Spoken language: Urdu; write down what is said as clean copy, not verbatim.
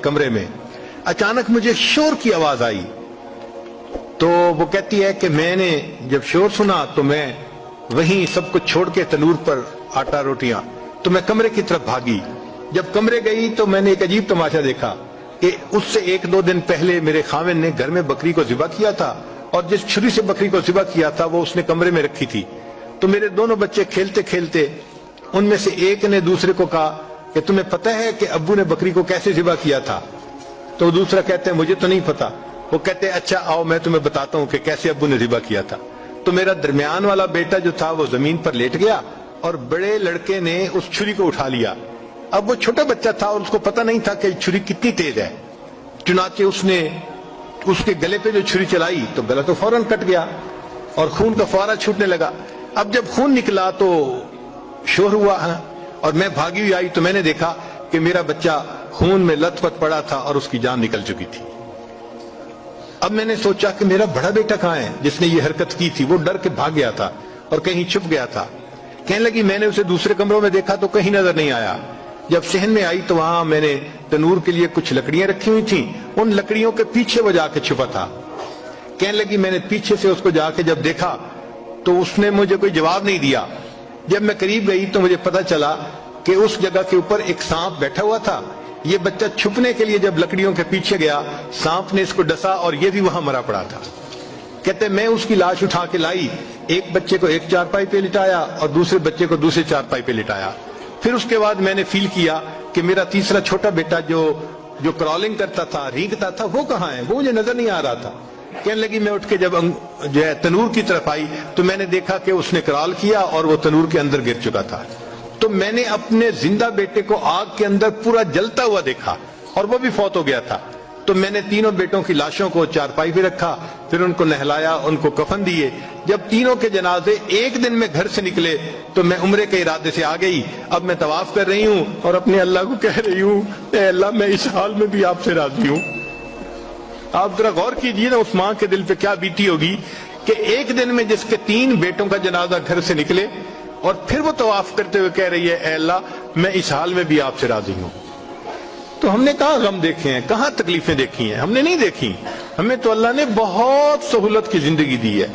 کمرے میں، اچانک مجھے شور کی آواز آئی، تو وہ کہتی ہے کہ میں نے جب شور سنا تو میں وہیں سب کچھ چھوڑ کے تنور پر آٹا روٹیاں تو میں کمرے کی طرف بھاگی۔ جب کمرے گئی تو میں نے ایک عجیب تماشا دیکھا کہ اس سے 1-2 دن پہلے میرے خاوند نے گھر میں بکری کو ذبح کیا تھا، اور جس چھری سے بکری کو ذبح کیا تھا وہ اس نے کمرے میں رکھی تھی۔ تو میرے دونوں بچے کھیلتے کھیلتے ان میں سے ایک نے دوسرے کو کہا کہ تمہیں پتہ ہے کہ ابو نے بکری کو کیسے ذبح کیا تھا؟ تو دوسرا کہتے ہیں مجھے تو نہیں پتا۔ وہ کہتے ہیں اچھا آؤ میں تمہیں بتاتا ہوں کہ کیسے ابو نے ذبح کیا تھا۔ تو میرا درمیان والا بیٹا جو تھا وہ زمین پر لیٹ گیا، اور بڑے لڑکے نے اس چھری کو اٹھا لیا۔ اب وہ چھوٹا بچہ تھا اور اس کو پتہ نہیں تھا کہ چھری کتنی تیز ہے، چنانچہ اس نے اس کے گلے پہ جو چھری چلائی تو گلا تو فوراً کٹ گیا اور خون کا فوارہ چھوٹنے لگا۔ اب جب خون نکلا تو شور ہوا، اور میں بھاگی ہوئی آئی تو میں نے دیکھا کہ میرا بچہ خون میں لت پت پڑا تھا اور اس کی جان نکل چکی تھی۔ اب میں نے سوچا کہ میرا بڑا بیٹا کہاں ہے جس نے یہ حرکت کی تھی؟ وہ ڈر کے بھاگ گیا تھا اور کہیں چھپ گیا تھا۔ کہنے لگی میں نے اسے دوسرے کمروں میں دیکھا تو کہیں نظر نہیں آیا۔ جب صحن میں آئی تو وہاں میں نے تنور کے لیے کچھ لکڑیاں رکھی ہوئی تھیں، ان لکڑیوں کے پیچھے وہ جا کے چھپا تھا۔ کہنے لگی میں نے پیچھے سے اس کو جا کے جب دیکھا تو اس نے مجھے کوئی جواب نہیں دیا۔ جب میں قریب گئی تو مجھے پتہ چلا کہ اس جگہ کے اوپر ایک سانپ بیٹھا ہوا تھا۔ یہ بچہ چھپنے کے لیے جب لکڑیوں کے پیچھے گیا، سانپ نے اس کو ڈسا اور یہ بھی وہاں مرا پڑا تھا۔ کہتے میں اس کی لاش اٹھا کے لائی، ایک بچے کو ایک چارپائی پہ لٹایا اور دوسرے بچے کو دوسرے چارپائی پہ لٹایا۔ پھر اس کے بعد میں نے فیل کیا کہ میرا تیسرا چھوٹا بیٹا جو کرالنگ کرتا تھا، رینگتا تھا، وہ کہاں ہے؟ وہ مجھے نظر نہیں آ رہا تھا۔ کہنے لگی میں اٹھ کے جب جو ہے تنور کی طرف آئی تو میں نے دیکھا کہ اس نے کرال کیا اور وہ تنور کے اندر گر چکا تھا۔ تو میں نے اپنے زندہ بیٹے کو آگ کے اندر پورا جلتا ہوا دیکھا اور وہ بھی فوت ہو گیا تھا۔ تو میں نے تینوں بیٹوں کی لاشوں کو چارپائی پہ رکھا، پھر ان کو نہلایا، ان کو کفن دیے۔ جب تینوں کے جنازے ایک دن میں گھر سے نکلے تو میں عمرے کے ارادے سے آ گئی۔ اب میں طواف کر رہی ہوں اور اپنے اللہ کو کہہ رہی ہوں اے اللہ میں اس حال میں بھی آپ سے راضی ہوں۔ آپ ذرا غور کیجئے نا اس ماں کے دل پہ کیا بیتی ہوگی کہ ایک دن میں جس کے 3 بیٹوں کا جنازہ گھر سے نکلے اور پھر وہ طواف کرتے ہوئے کہہ رہی ہے اے اللہ میں اس حال میں بھی آپ سے راضی ہوں۔ تو ہم نے کہاں غم دیکھے ہیں، کہاں تکلیفیں دیکھی ہیں؟ ہم نے نہیں دیکھی۔ ہمیں تو اللہ نے بہت سہولت کی زندگی دی ہے۔